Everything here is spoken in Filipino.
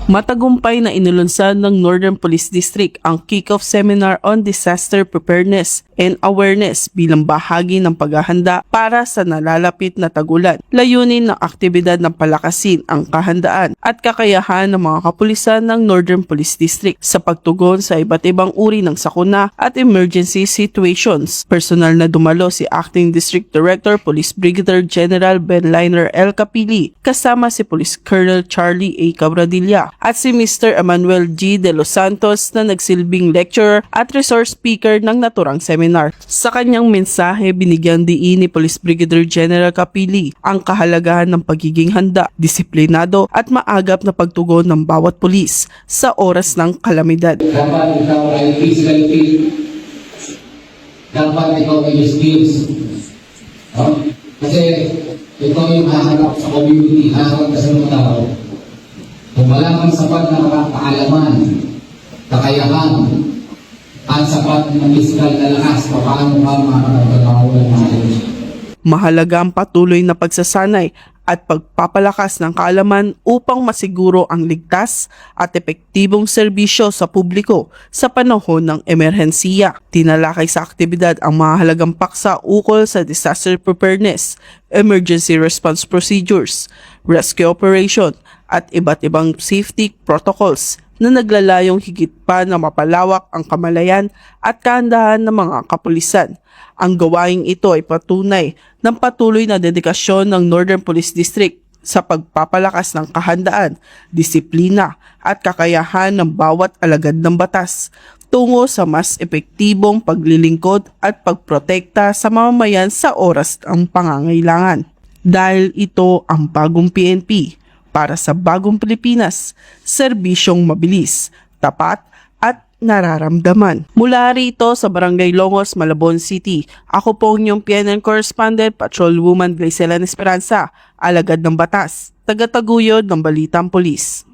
Matagumpay na inulunsad ng Northern Police District ang kick-off seminar on disaster preparedness and awareness bilang bahagi ng paghahanda para sa nalalapit na tag-ulan. Layunin ng aktibidad ng palakasin ang kahandaan at kakayahan ng mga kapulisan ng Northern Police District sa pagtugon sa iba't ibang uri ng sakuna at emergency situations. Personal na dumalo si Acting District Director Police Brigadier General Ben Liner L. Capili kasama si Police Colonel Charlie A. Cabradilla at si Mr. Emmanuel G. De Los Santos na nagsilbing lecturer at resource speaker ng naturang seminar. Sa kanyang mensahe, binigyan diin ni Police Brigadier General Capili ang kahalagahan ng pagiging handa, disiplinado at maagap na pagtugon ng bawat pulis sa oras ng kalamidad. Dapat ikaw ay physical fit. Dapat ikaw ay skills. Kasi ikaw yung haharap sa community, haharap ka sa mga tao. Kung wala kang sapat na kaalaman, kakayahan, at sapat na physical na lakas, paano ka makakapagtrabaho ng maayos? Mahalaga ang patuloy na pagsasanay at pagpapalakas ng kaalaman upang masiguro ang ligtas at epektibong serbisyo sa publiko sa panahon ng emerhensiya. Tinalakay sa aktibidad ang mahalagang paksa ukol sa disaster preparedness, emergency response procedures, rescue operation, at iba't ibang safety protocols na naglalayong higit pa na mapalawak ang kamalayan at kahandahan ng mga kapulisan. Ang gawaing ito ay patunay ng patuloy na dedikasyon ng Northern Police District sa pagpapalakas ng kahandaan, disiplina at kakayahan ng bawat alagad ng batas tungo sa mas epektibong paglilingkod at pagprotekta sa mamamayan sa oras ng pangangailangan. Dahil ito ang bagong PNP, para sa bagong Pilipinas, serbisyong mabilis, tapat at nararamdaman. Mula rito sa Barangay Longos, Malabon City, ako po ang inyong PNN Correspondent, Patrolwoman Glycelan Esperanza, alagad ng batas, tagataguyod ng Balitang Pulis.